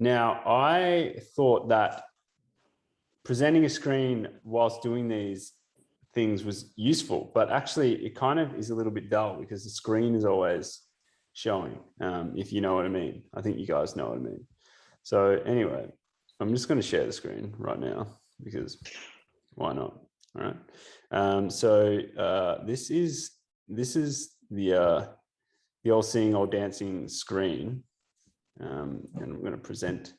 Now, I thought that presenting a screen whilst doing these things was useful, but actually it kind of is a little bit dull because the screen is always showing, if you know what I mean. I think you guys know what I mean. So anyway, I'm just going to share the screen right now because why not? All right. This is the all seeing, all dancing screen, and I'm going to present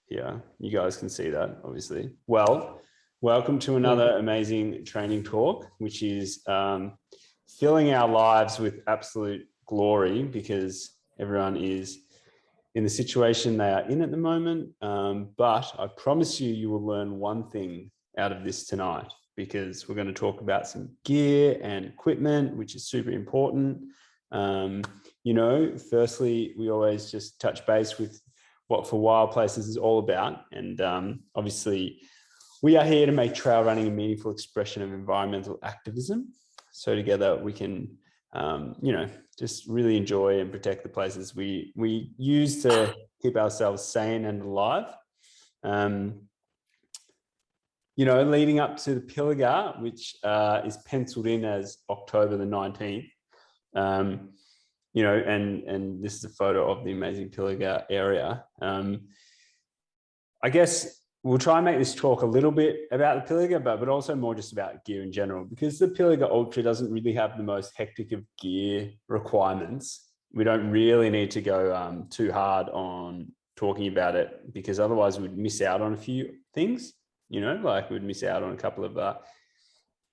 here. You guys can see that, obviously. Well, welcome to another amazing training talk, which is filling our lives with absolute glory because everyone is in the situation they are in at the moment. But I promise you, you will learn one thing out of this tonight, because we're going to talk about some gear and equipment, which is super important. Firstly, we always just touch base with what For Wild Places is all about. And obviously, we are here to make trail running a meaningful expression of environmental activism. So together we can, just really enjoy and protect the places we use to keep ourselves sane and alive. Leading up to the Pilliga, which is penciled in as October the 19th, and this is a photo of the amazing Pilliga area. I guess we'll try and make this talk a little bit about the Pilliga, but also more just about gear in general, because the Pilliga Ultra doesn't really have the most hectic of gear requirements. We don't really need to go too hard on talking about it, because otherwise we'd miss out on a few things, like we'd miss out on a couple of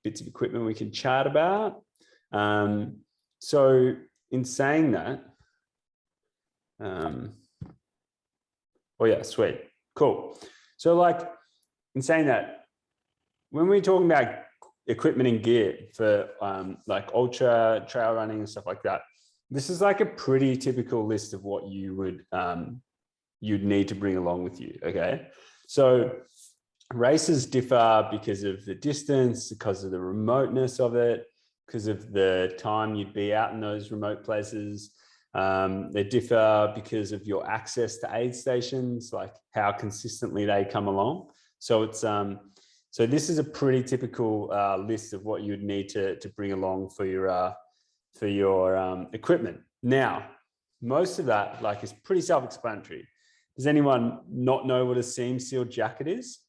bits of equipment we can chat about. So in saying that, sweet, cool. So in saying that, when we're talking about equipment and gear for ultra trail running and stuff like that, this is like a pretty typical list of what you would, you'd need to bring along with you. Okay. So races differ because of the distance, because of the remoteness of it, because of the time you'd be out in those remote places. They differ because of your access to aid stations, like how consistently they come along. So it's so this is a pretty typical list of what you'd need to bring along for your equipment. Now, most of that is pretty self-explanatory. Does anyone not know what a seam sealed jacket is?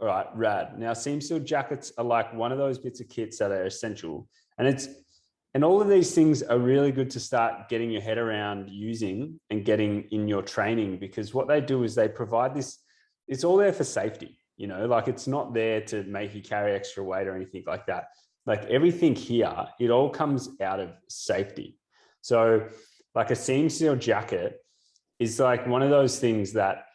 All right, rad. Now, seam sealed jackets are like one of those bits of kits that are essential, and all of these things are really good to start getting your head around using and getting in your training, because what they do is they provide this, it's all there for safety, it's not there to make you carry extra weight or anything like that. Like everything here, it all comes out of safety. So like a seam sealed jacket is like one of those things that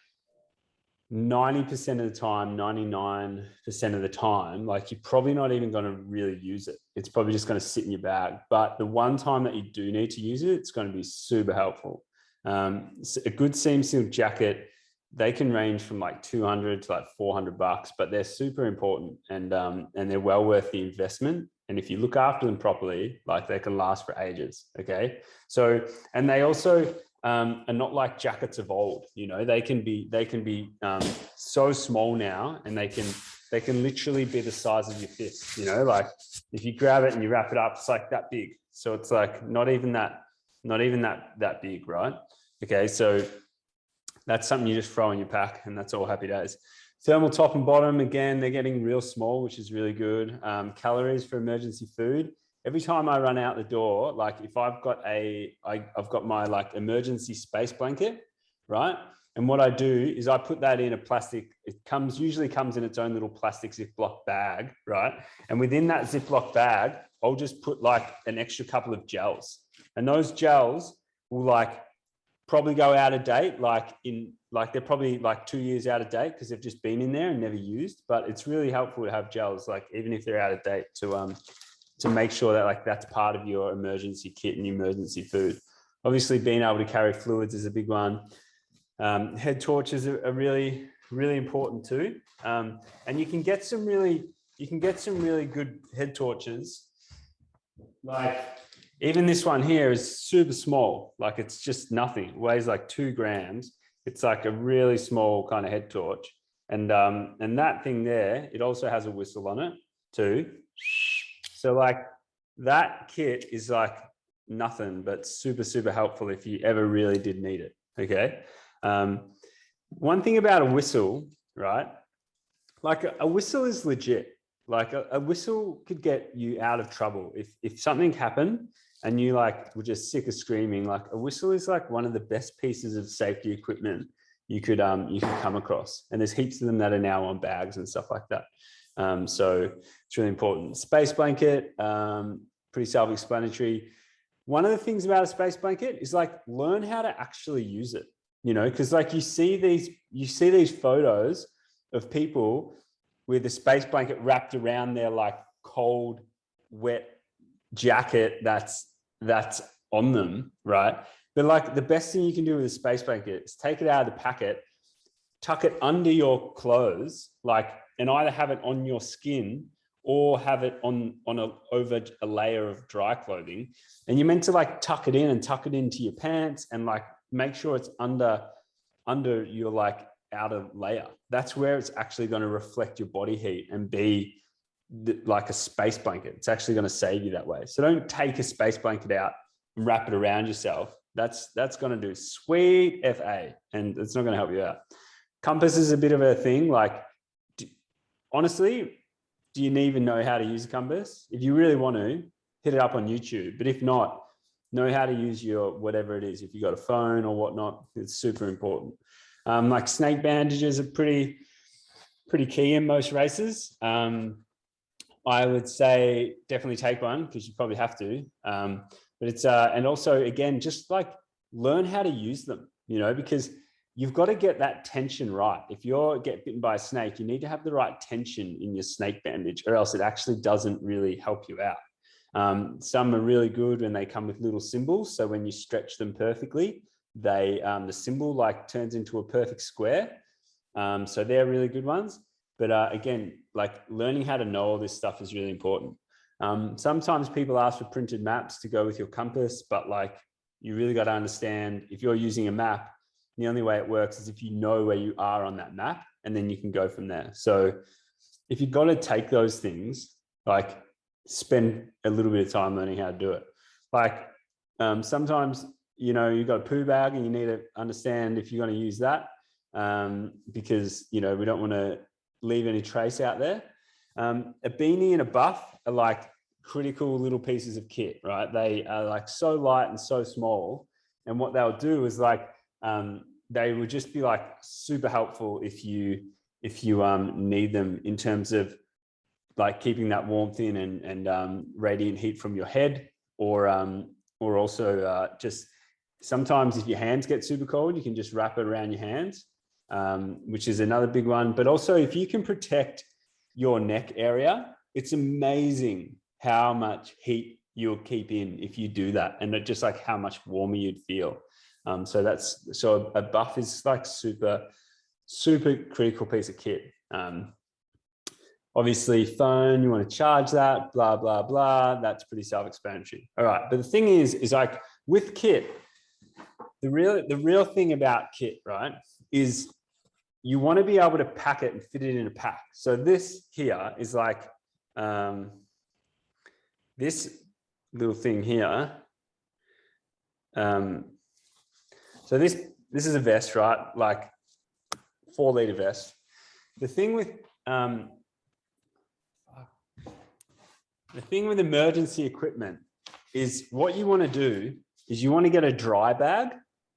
90% of the time, 99% of the time, you're probably not even going to really use it. It's probably just going to sit in your bag. But the one time that you do need to use it, it's going to be super helpful. A good seam sealed jacket, they can range from $200 to $400, but they're super important, and they're well worth the investment. And if you look after them properly, they can last for ages. Okay. So, and they also are not like jackets of old. They can be so small now, and they can literally be the size of your fist. If you grab it and you wrap it up, it's like that big. So it's not even that big, right? Okay, so that's something you just throw in your pack, and that's all happy days. Thermal top and bottom, again, they're getting real small, which is really good. Calories for emergency food. Every time I run out the door, if I've got my emergency space blanket, right? And what I do is I put that in a plastic, usually comes in its own little plastic Ziploc bag, right? And within that Ziploc bag, I'll just put an extra couple of gels. And those gels will probably go out of date, they're probably 2 years out of date because they've just been in there and never used. But it's really helpful to have gels, even if they're out of date, to make sure that that's part of your emergency kit and emergency food. Obviously, being able to carry fluids is a big one. Head torches are really, really important too. And you can get some really good head torches. Even this one here is super small. Like it's just nothing. It weighs like 2 grams. It's like a really small kind of head torch. And that thing there, it also has a whistle on it too. So like that kit is like nothing, but super, super helpful if you ever really did need it. Okay. One thing about a whistle, right? Like a whistle is legit. Like a whistle could get you out of trouble. If something happened and you like were just sick of screaming, like a whistle is like one of the best pieces of safety equipment you could come across. And there's heaps of them that are now on bags and stuff like that. So it's really important. Space blanket, pretty self-explanatory. One of the things about a space blanket is like learn how to actually use it, you know, because like you see these photos of people with a space blanket wrapped around their like cold, wet jacket that's on them, right? But like the best thing you can do with a space blanket is take it out of the packet, tuck it under your clothes, like, and either have it on your skin or have it over a layer of dry clothing. And you're meant to like tuck it in and tuck it into your pants and like make sure it's under your like outer layer. That's where it's actually going to reflect your body heat and be like a space blanket. It's actually going to save you that way. So don't take a space blanket out and wrap it around yourself. That's going to do sweet FA and it's not going to help you out. Compass is a bit of a thing. Like, honestly, do you even know how to use a compass? If you really want to, hit it up on YouTube. But if not, know how to use your whatever it is. If you got a phone or whatnot, it's super important. Like snake bandages are pretty key in most races. I would say definitely take one because you probably have to. But it's and also again, just like learn how to use them, you know, because you've got to get that tension right. If you get bitten by a snake, you need to have the right tension in your snake bandage, or else it actually doesn't really help you out. Some are really good when they come with little symbols. So when you stretch them perfectly, the symbol like turns into a perfect square. So they're really good ones. But again, like learning how to know all this stuff is really important. Sometimes people ask for printed maps to go with your compass, but like you really got to understand if you're using a map, the only way it works is if you know where you are on that map, and then you can go from there. So if you've got to take those things, like spend a little bit of time learning how to do it. Like sometimes, you know, you've got a poo bag and you need to understand if you're going to use that because, you know, we don't want to leave any trace out there. A beanie and a buff are like critical little pieces of kit, right? They are like so light and so small. And what they'll do is like, they would just be like super helpful if you need them in terms of like keeping that warmth in and radiant heat from your head, or also just sometimes if your hands get super cold, you can just wrap it around your hands, which is another big one. But also if you can protect your neck area, it's amazing how much heat you'll keep in if you do that, and just like how much warmer you'd feel. So a buff is like super critical piece of kit. Obviously phone, you want to charge that, blah, blah, blah. That's pretty self-explanatory. All right. But the thing is like with kit, the real thing about kit, right, is you want to be able to pack it and fit it in a pack. So this here is like this little thing here. So this is a vest, right? Like 4-liter vest. The thing with emergency equipment is what you want to do is you want to get a dry bag.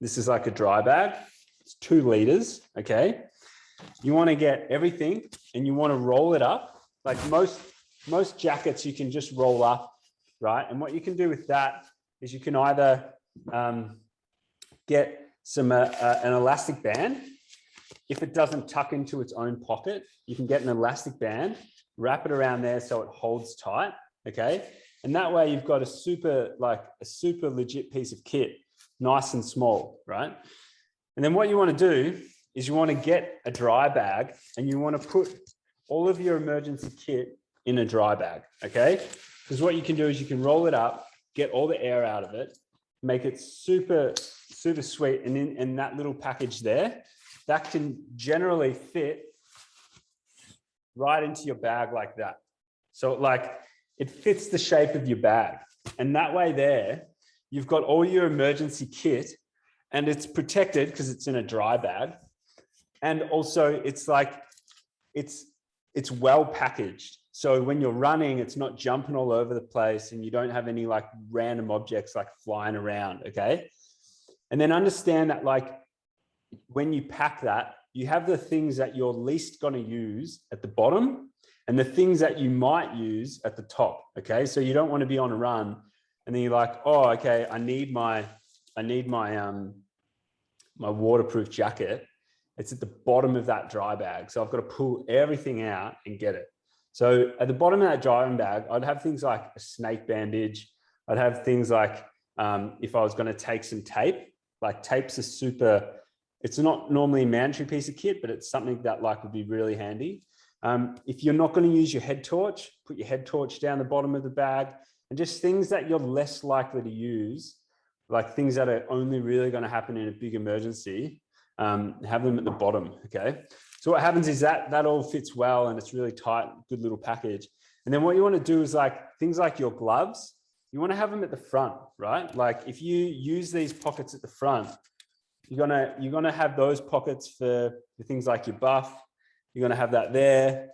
This is like a dry bag. It's 2 liters. Okay. You want to get everything and you want to roll it up. Like most jackets, you can just roll up, right? And what you can do with that is you can either get some an elastic band. If it doesn't tuck into its own pocket, you can get an elastic band, wrap it around there so it holds tight. Okay. And that way you've got a super legit piece of kit, nice and small, right? And then what you want to do is you want to get a dry bag and you want to put all of your emergency kit in a dry bag. Okay. Because what you can do is you can roll it up get all the air out of it, make it super, super sweet. And in that little package there, that can generally fit right into your bag like that. So like it fits the shape of your bag. And that way there, you've got all your emergency kit and it's protected because it's in a dry bag. And also it's like, it's well packaged. So when you're running, it's not jumping all over the place and you don't have any like random objects like flying around, okay? And then understand that like when you pack that, you have the things that you're least going to use at the bottom and the things that you might use at the top, okay? So you don't want to be on a run and then you're like, oh, okay, I need my waterproof jacket. It's at the bottom of that dry bag. So I've got to pull everything out and get it. So at the bottom of that drying bag, I'd have things like a snake bandage. I'd have things like, if I was going to take some tape, like tapes are super, it's not normally a mandatory piece of kit, but it's something that like would be really handy. If you're not going to use your head torch, put your head torch down the bottom of the bag, and just things that you're less likely to use, like things that are only really going to happen in a big emergency, have them at the bottom, okay? So what happens is that all fits well and it's really tight, good little package. And then what you want to do is like things like your gloves, you want to have them at the front, right? Like if you use these pockets at the front, you're gonna have those pockets for things like your buff. You're gonna have that there.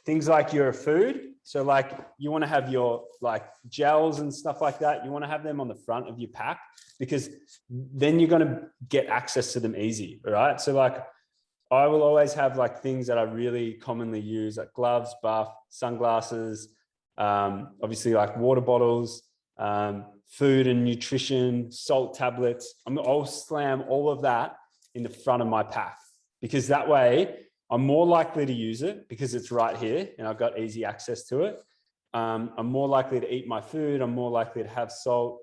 Things like your food. So like you want to have your like gels and stuff like that. You want to have them on the front of your pack because then you're going to get access to them easy. All right. So like I will always have like things that I really commonly use, like gloves, buff, sunglasses, obviously like water bottles, food and nutrition, salt tablets. I'll slam all of that in the front of my pack because that way I'm more likely to use it because it's right here and I've got easy access to it. I'm more likely to eat my food. I'm more likely to have salt.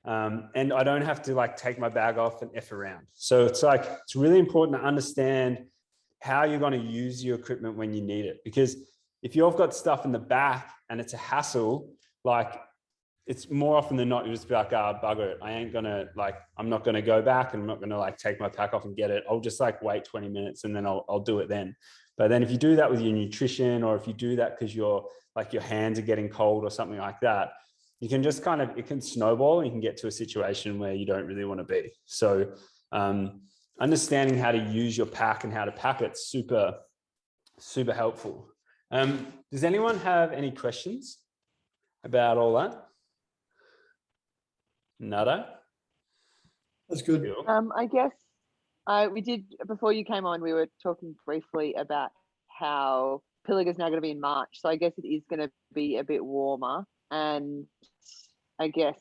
And I don't have to like take my bag off and F around. So it's like, it's really important to understand how you're going to use your equipment when you need it. Because if you've got stuff in the back and it's a hassle, like it's more often than not, you just be like, bugger it. I'm not going to go back and I'm not going to like take my pack off and get it. I'll just like wait 20 minutes and then I'll do it then. But then if you do that with your nutrition, or if you do that because your hands are getting cold or something like that, you can just it can snowball and you can get to a situation where you don't really want to be. So understanding how to use your pack and how to pack it's super, super helpful. Does anyone have any questions about all that? Nada? That's good. I guess we did, before you came on, we were talking briefly about how Pilliga's now going to be in March. So I guess it is going to be a bit warmer, and I guess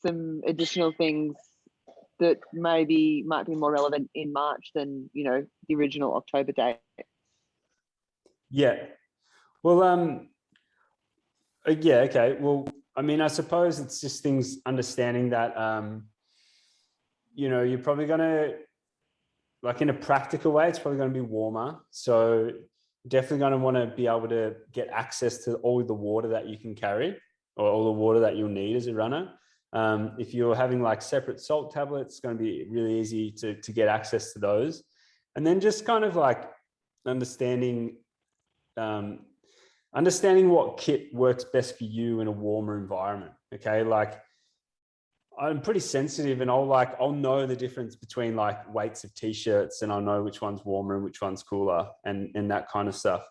some additional things that might be more relevant in March than, the original October date. Yeah. Well, yeah, okay. Well, I mean, I suppose it's just things understanding that, you're probably going to, like in a practical way, it's probably going to be warmer. So definitely going to want to be able to get access to all the water that you can carry or all the water that you'll need as a runner. If you're having like separate salt tablets, it's going to be really easy to get access to those. And then just kind of like understanding what kit works best for you in a warmer environment. Okay. Like I'm pretty sensitive and I'll know the difference between like weights of t-shirts and I'll know which one's warmer and which one's cooler and that kind of stuff.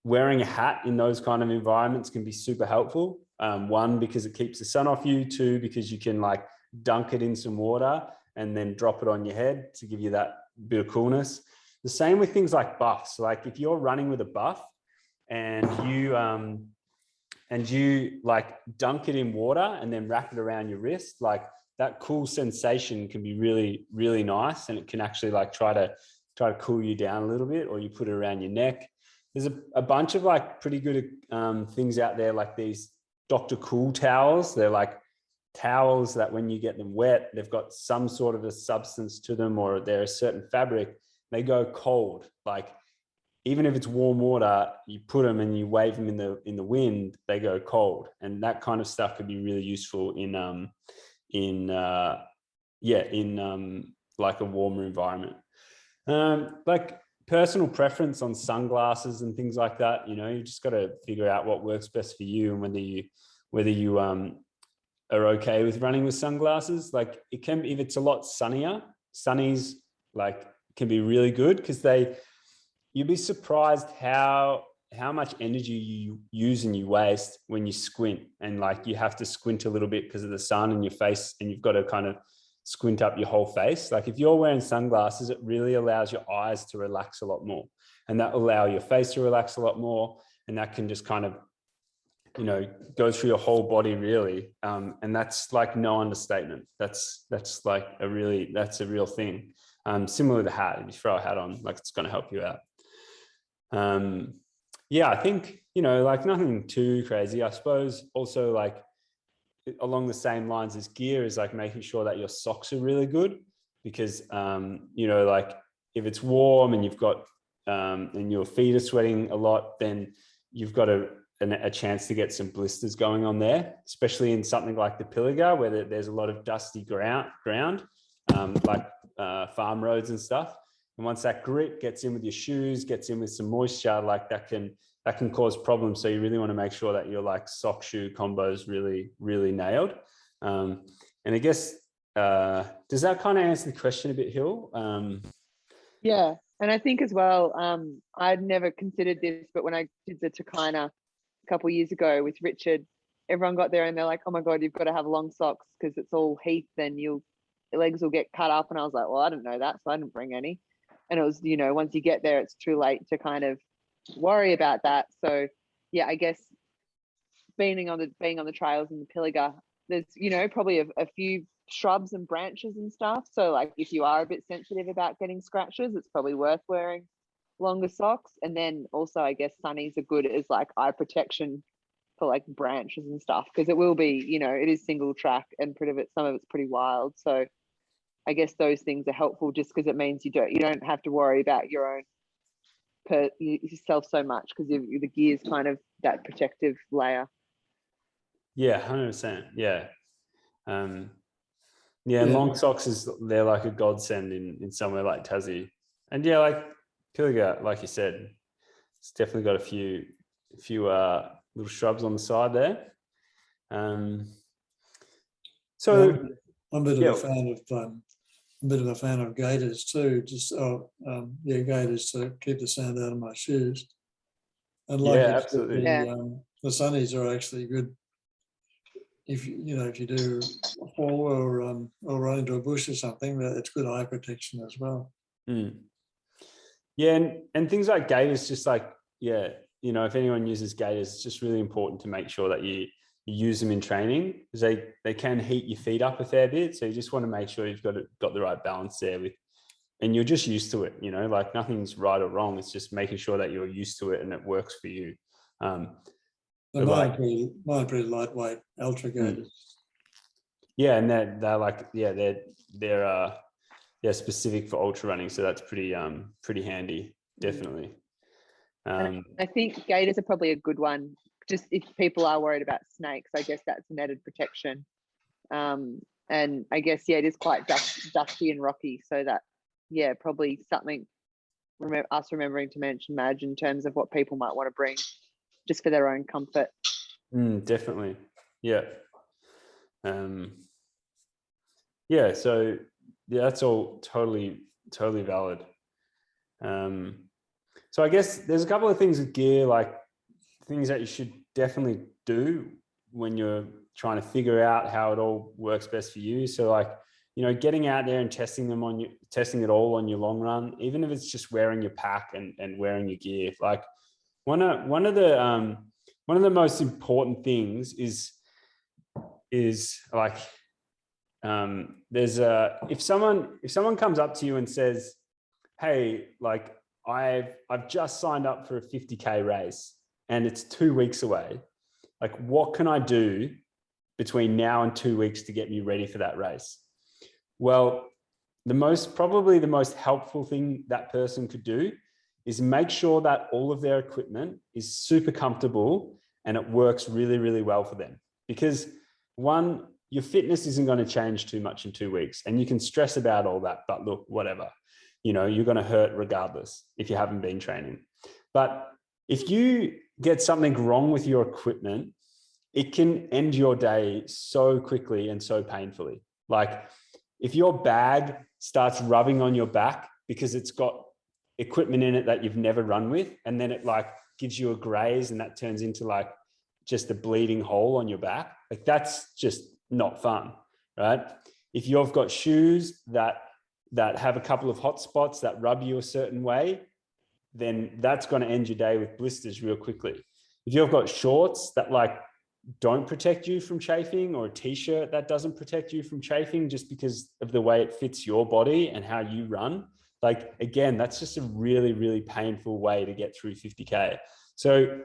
Wearing a hat in those kind of environments can be super helpful. One, because it keeps the sun off you. Two, because you can like dunk it in some water and then drop it on your head to give you that bit of coolness. The same with things like buffs. Like if you're running with a buff and you like dunk it in water and then wrap it around your wrist, like that cool sensation can be really, really nice. And it can actually like try to cool you down a little bit, or you put it around your neck. There's a bunch of like pretty good things out there, like these Dr. Cool towels. They're like towels that when you get them wet, they've got some sort of a substance to them, or they're a certain fabric. They go cold. Like even if it's warm water, you put them and you wave them in the wind, they go cold, and that kind of stuff could be really useful in like a warmer environment. Like personal preference on sunglasses and things like that. You just got to figure out what works best for you, and whether you are okay with running with sunglasses. Like it can, if it's a lot sunnier, sunnies like can be really good, because you'd be surprised how much energy you use and you waste when you squint, and like you have to squint a little bit because of the sun in your face, and you've got to kind of squint up your whole face. Like if you're wearing sunglasses, it really allows your eyes to relax a lot more, and that will allow your face to relax a lot more, and that can just kind of go through your whole body really. And that's like no understatement. That's like a real thing. Similar to hat, if you throw a hat on, like it's going to help you out. Yeah, I think, like nothing too crazy. I suppose also like along the same lines as gear is like making sure that your socks are really good, because, like if it's warm and you've got, and your feet are sweating a lot, then you've got a chance to get some blisters going on there, especially in something like the Pilliga, where there's a lot of dusty ground, like farm roads and stuff. And once that grit gets in with your shoes, gets in with some moisture, like that can cause problems. So you really want to make sure that your like sock shoe combo is really, really nailed. And I guess, does that kind of answer the question a bit, Hill? Yeah. And I think as well, I'd never considered this, but when I did the Takina a couple of years ago with Richard, everyone got there and they're like, oh my God, you've got to have long socks because it's all heath, then your legs will get cut up. And I was like, well, I didn't know that, so I didn't bring any. And it was, once you get there, it's too late to kind of worry about that. So yeah, I guess being on the trails in the Pilliga, there's, probably a few shrubs and branches and stuff. So like if you are a bit sensitive about getting scratches, it's probably worth wearing longer socks. And then also I guess sunnies are good as like eye protection for like branches and stuff, because it will be, it is single track and some of it's pretty wild. So I guess those things are helpful just because it means you don't have to worry about your own yourself so much, because the gear's kind of that protective layer. Yeah, 100%. Yeah. Yeah, and long socks they're like a godsend in somewhere like Tassie. And yeah, like Pilliga, like you said, it's definitely got a few little shrubs on the side there. So I'm a bit of a fan of gaiters too. Gaiters to keep the sand out of my shoes. And like absolutely. The sunnies are actually good if you do fall or run into a bush or something. It's good eye protection as well. Yeah, and things like gaiters, just like if anyone uses gaiters, it's just really important to make sure that you use them in training, because they can heat your feet up a fair bit. So you just want to make sure you've got the right balance there and you're just used to it, like nothing's right or wrong. It's just making sure that you're used to it and it works for you. Mine pretty lightweight ultra gaiters. Yeah, and they're like, they're specific for ultra running. So that's pretty handy, definitely. I think gaiters are probably a good one. Just if people are worried about snakes, I guess that's an added protection. And I guess, it is quite dusty and rocky. So that, probably something remembering to mention, Madge, in terms of what people might want to bring just for their own comfort. Definitely. Yeah. So that's all totally valid. So I guess there's a couple of things with gear, like things that you should definitely do when you're trying to figure out how it all works best for you. So like, getting out there and testing it all on your long run, even if it's just wearing your pack and wearing your gear. Like one of the most important things is like, if someone comes up to you and says, hey, like I've just signed up for a 50K race and it's 2 weeks away. Like, what can I do between now and 2 weeks to get me ready for that race? Well, probably the most helpful thing that person could do is make sure that all of their equipment is super comfortable and it works really, really well for them. Because one, your fitness isn't going to change too much in 2 weeks, and you can stress about all that, but look, whatever, you're going to hurt regardless if you haven't been training. But if you get something wrong with your equipment, it can end your day so quickly and so painfully. Like if your bag starts rubbing on your back because it's got equipment in it that you've never run with, and then it like gives you a graze and that turns into like just a bleeding hole on your back, like that's just not fun, right? If you've got shoes that have a couple of hot spots that rub you a certain way, then that's going to end your day with blisters real quickly. If you've got shorts that like don't protect you from chafing, or a t-shirt that doesn't protect you from chafing just because of the way it fits your body and how you run, like again, that's just a really, really painful way to get through 50K. So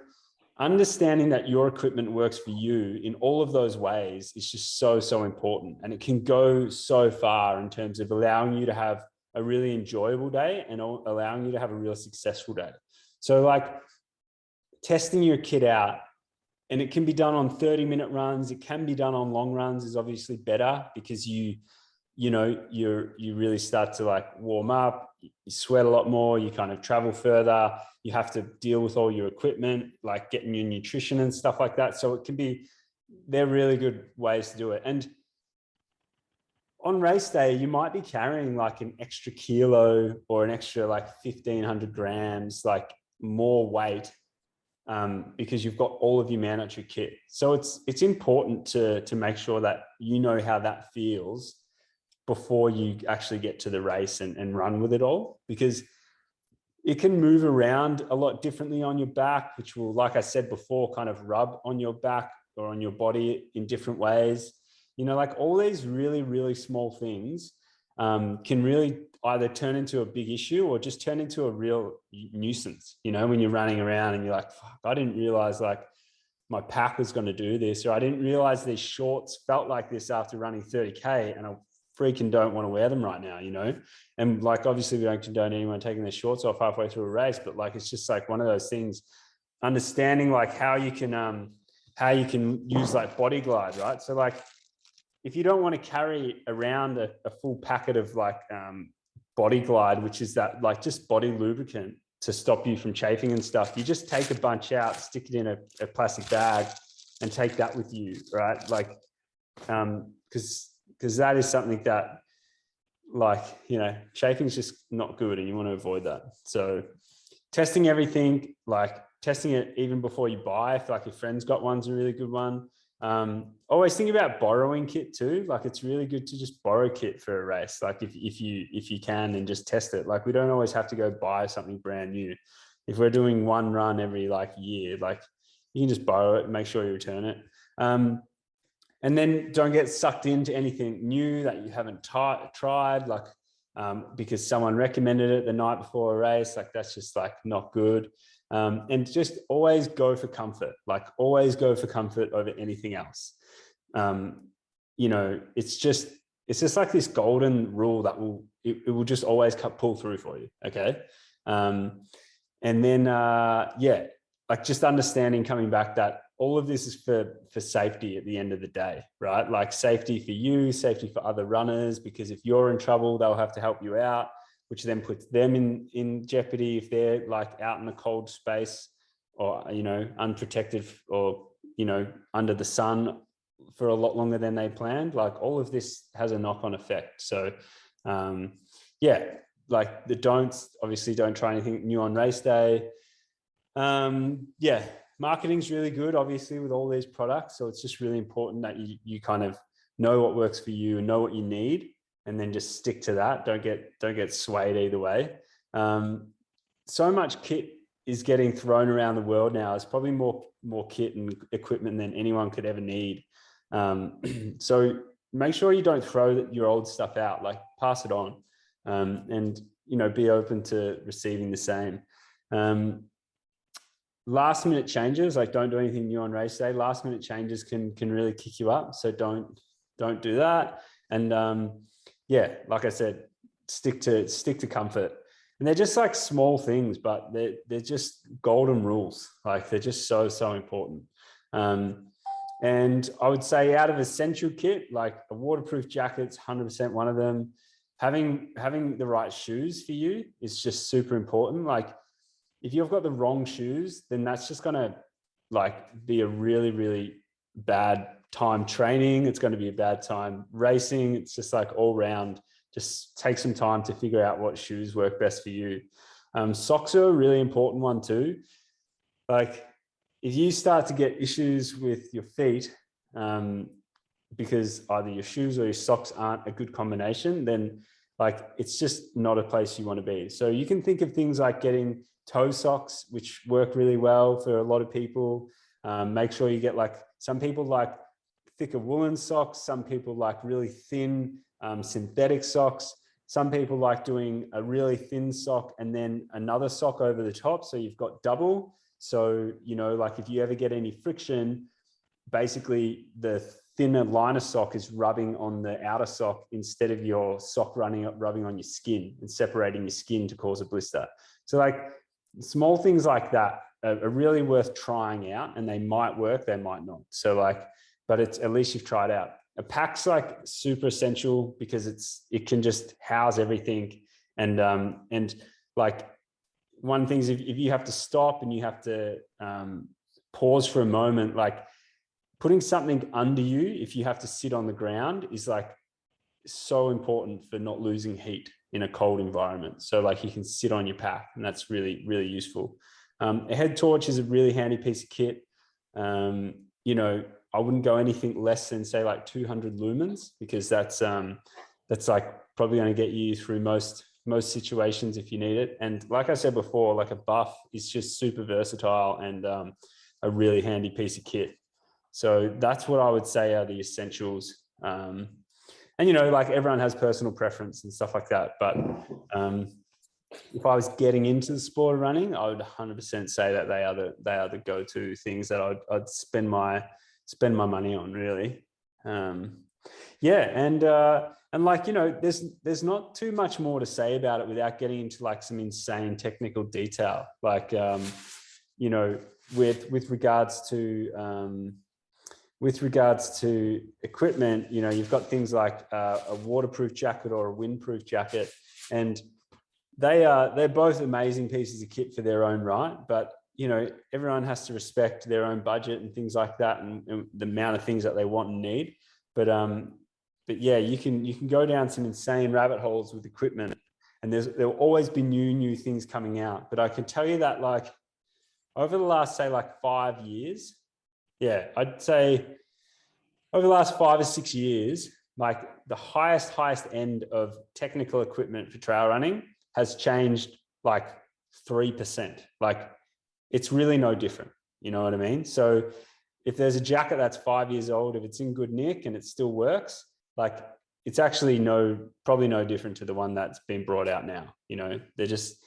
understanding that your equipment works for you in all of those ways is just so important. And it can go so far in terms of allowing you to have a really enjoyable day and allowing you to have a real successful day. So like testing your kit out, and it can be done on 30-minute runs. It can be done on long runs, is obviously better because you really start to like warm up, you sweat a lot more, you kind of travel further, you have to deal with all your equipment, like getting your nutrition and stuff like that. So they're really good ways to do it. And on race day, you might be carrying like an extra kilo or an extra like 1,500 grams, like more weight, because you've got all of your mandatory kit. So it's important to make sure that you know how that feels before you actually get to the race and run with it all, because it can move around a lot differently on your back, which will, like I said before, kind of rub on your back or on your body in different ways. Like all these really, really small things can really either turn into a big issue or just turn into a real nuisance, when you're running around and you're like, fuck, I didn't realize like my pack was going to do this, or I didn't realize these shorts felt like this after running 30K and I freaking don't want to wear them right now, And like, obviously we don't condone anyone taking their shorts off halfway through a race, but like, it's just like one of those things, understanding like how you can use like Body Glide, right? So like, if you don't want to carry around a full packet of like Body Glide, which is that like just body lubricant to stop you from chafing and stuff, you just take a bunch out, stick it in a plastic bag and take that with you, right? Like, because that is something that like, chafing is just not good and you want to avoid that. So testing everything, like testing it even before you buy, if like your friend's got one's a really good one. Always think about borrowing kit too. Like it's really good to just borrow kit for a race. Like if you can, and just test it. Like we don't always have to go buy something brand new. If we're doing one run every like year, like you can just borrow it and make sure you return it. And then don't get sucked into anything new that you haven't tried, like because someone recommended it the night before a race. Like that's just like not good. And just always go for comfort, like always go for comfort over anything else. It's just like this golden rule that will just always pull through for you. Okay. And then, like just understanding, coming back, that all of this is for safety at the end of the day, right? Like safety for you, safety for other runners, because if you're in trouble, they'll have to help you out, which then puts them in jeopardy if they're like out in a cold space or, unprotected or, under the sun for a lot longer than they planned. Like all of this has a knock-on effect. So like the don'ts, obviously don't try anything new on race day. Marketing's really good, obviously, with all these products. So it's just really important that you kind of know what works for you and know what you need, and then just stick to that. Don't get swayed either way. So much kit is getting thrown around the world now. There's probably more kit and equipment than anyone could ever need. So make sure you don't throw your old stuff out, like pass it on, and, be open to receiving the same. Last minute changes, like don't do anything new on race day. Last minute changes can really kick you up. So don't do that. And like I said, stick to comfort. And they're just like small things, but they're just golden rules. Like they're just so important. And I would say out of essential kit, like a waterproof jacket's 100% one of them. Having the right shoes for you is just super important. Like if you've got the wrong shoes, then that's just going to like be a really, really bad time training. It's going to be a bad time racing. It's just like all round, just take some time to figure out what shoes work best for you. Socks are a really important one too. Like if you start to get issues with your feet, because either your shoes or your socks aren't a good combination, then like it's just not a place you want to be. So you can think of things like getting toe socks, which work really well for a lot of people. Make sure you get like, some people like thicker woolen socks, some people like really thin synthetic socks. Some people like doing a really thin sock and then another sock over the top. So you've got double. So, you know, like if you ever get any friction, basically the thinner liner sock is rubbing on the outer sock instead of your sock rubbing on your skin and separating your skin to cause a blister. So like small things like that are really worth trying out, and they might work, they might not. So like, but it's at least you've tried out. A pack's like super essential because it can just house everything. And like one thing is if you have to stop and you have to pause for a moment, like putting something under you, if you have to sit on the ground, is like so important for not losing heat in a cold environment. So like you can sit on your pack, and that's really, really useful. A head torch is a really handy piece of kit. You know, I wouldn't go anything less than say like 200 lumens, because that's like probably going to get you through most situations if you need it. And like I said before, like a buff is just super versatile and a really handy piece of kit. So that's what I would say are the essentials. And you know, like everyone has personal preference and stuff like that. But if I was getting into the sport of running, I would 100% say that they are the go-to things that I'd spend my money on, really. Yeah, and like, you know, there's not too much more to say about it without getting into like some insane technical detail. Like, you know, with regards to equipment, you know, you've got things like a waterproof jacket or a windproof jacket, and they're both amazing pieces of kit for their own right. But you know, everyone has to respect their own budget and things like that, and the amount of things that they want and need. But yeah, you can go down some insane rabbit holes with equipment, and there'll always be new things coming out. But I can tell you that like over the last, say, like 5 years, yeah, I'd say over the last 5 or 6 years, like the highest end of technical equipment for trail running has changed like 3%. Like it's really no different. You know what I mean? So if there's a jacket that's 5 years old, if it's in good nick and it still works, like it's actually probably no different to the one that's been brought out now. You know, they're just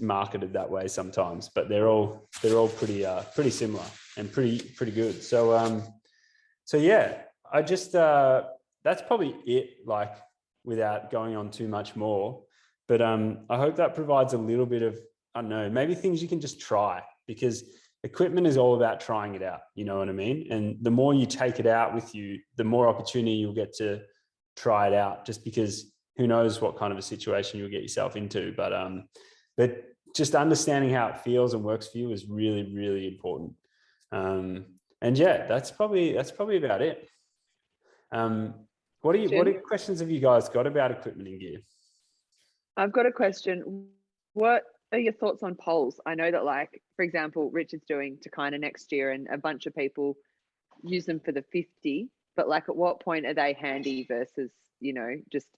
marketed that way sometimes, but they're all pretty similar and pretty good. So yeah, I just that's probably it, like without going on too much more. But I hope that provides a little bit of, I don't know, maybe things you can just try, because equipment is all about trying it out. You know what I mean? And the more you take it out with you, the more opportunity you'll get to try it out, just because who knows what kind of a situation you'll get yourself into. But just understanding how it feels and works for you is really, really important. And yeah, that's probably about it. What questions have you guys got about equipment and gear? I've got a question. What are your thoughts on poles? I know that, like, for example, Richard's doing Takina next year, and a bunch of people use them for the 50, but like at what point are they handy versus, you know, just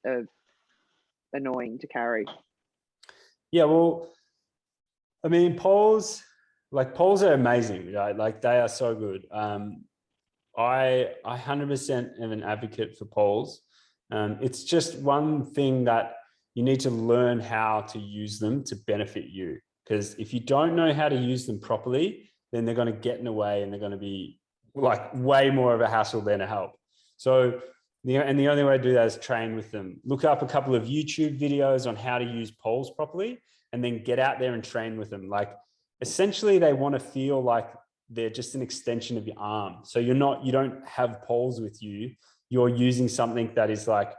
annoying to carry? Yeah, well, I mean, poles are amazing, right? Like they are so good. I 100% am an advocate for poles. It's just one thing that you need to learn how to use them to benefit you. Because if you don't know how to use them properly, then they're going to get in the way, and they're going to be like way more of a hassle than a help. So And the only way to do that is train with them. Look up a couple of YouTube videos on how to use poles properly, and then get out there and train with them. Like essentially they want to feel like they're just an extension of your arm. So you don't have poles with you. You're using something that is like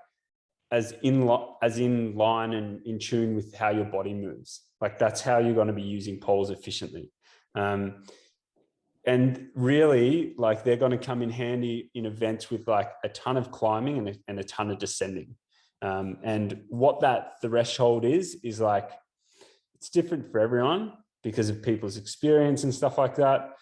as in line and in tune with how your body moves. Like that's how you're going to be using poles efficiently. And really, like they're going to come in handy in events with like a ton of climbing and a ton of descending. And what that threshold is like, it's different for everyone because of people's experience and stuff like that.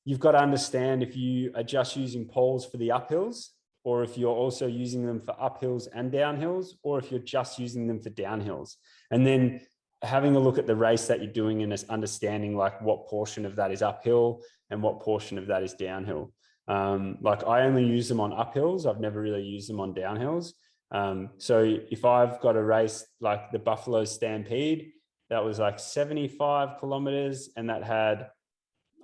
You've got to understand if you are just using poles for the uphills, or if you're also using them for uphills and downhills, or if you're just using them for downhills. And then having a look at the race that you're doing and understanding like what portion of that is uphill and what portion of that is downhill. Like I only use them on uphills. I've never really used them on downhills. So if I've got a race like the Buffalo Stampede, that was like 75 kilometers and that had,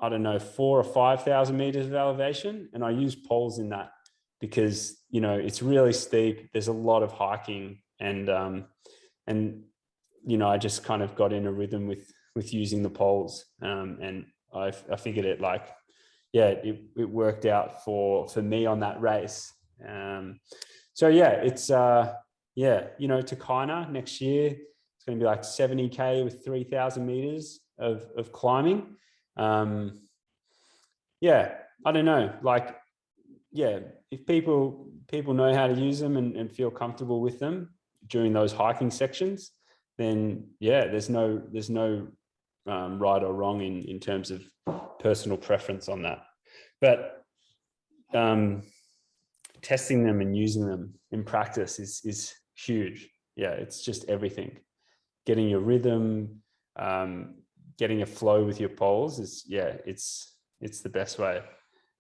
I don't know, 4,000 or 5,000 meters of elevation. And I use poles in that because, you know, it's really steep. There's a lot of hiking and, you know, I just kind of got in a rhythm with using the poles. And I figured it like, yeah, it worked out for me on that race. So yeah, it's, yeah, you know, Tukaina next year, it's going to be like 70K with 3,000 meters of climbing. Yeah, I don't know, like, yeah, if people know how to use them and feel comfortable with them during those hiking sections, then yeah, there's no right or wrong in terms of personal preference on that. But testing them and using them in practice is huge. Yeah, it's just everything. Getting your rhythm, getting a flow with your poles is, yeah, it's the best way.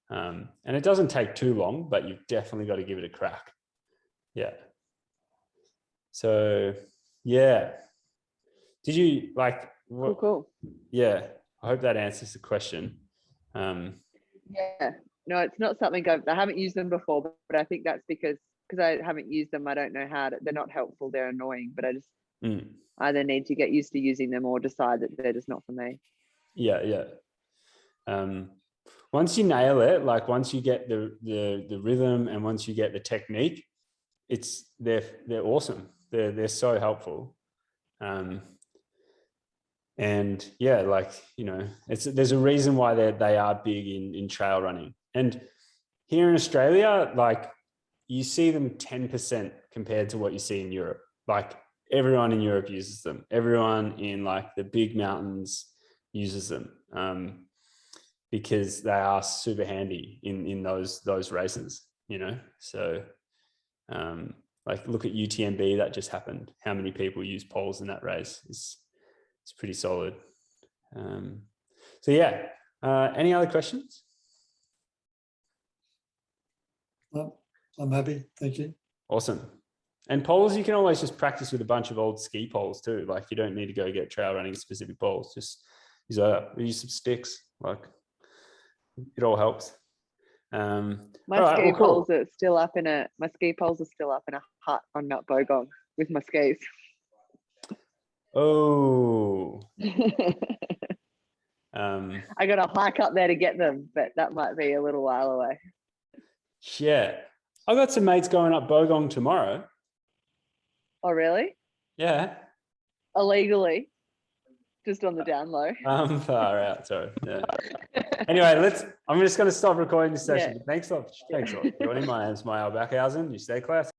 And it doesn't take too long, but you've definitely got to give it a crack. Yeah. So yeah. Did you like what, Cool. Yeah, I hope that answers the question. Yeah, no, it's not something I haven't used them before, but I think that's because I haven't used them. I don't know how to, they're not helpful. They're annoying, but I just either need to get used to using them or decide that they're just not for me. Yeah. Once you nail it, like once you get the rhythm and once you get the technique, they're awesome. They're so helpful. And yeah, like, you know, there's a reason why they are big in trail running. And here in Australia, like you see them 10% compared to what you see in Europe. Like everyone in Europe uses them. Everyone in like the big mountains uses them because they are super handy in those races, you know? So like look at UTMB that just happened. How many people use poles in that race? It's pretty solid. So yeah, any other questions? No, I'm happy. Thank you. Awesome. And poles, you can always just practice with a bunch of old ski poles too. Like you don't need to go get trail running specific poles. Just use some sticks. Like it all helps. My ski poles are still up in a hut on Mount Bogong with my skis. Oh. I got to hike up there to get them, but that might be a little while away. Yeah. I've got some mates going up Bogong tomorrow. Oh, really? Yeah. Illegally? Just on the down low? Far out, sorry. Yeah. Anyway, I'm just going to stop recording this session. Yeah. Thanks a lot. Thanks a lot. My name's Mael Backhausen. You stay classy.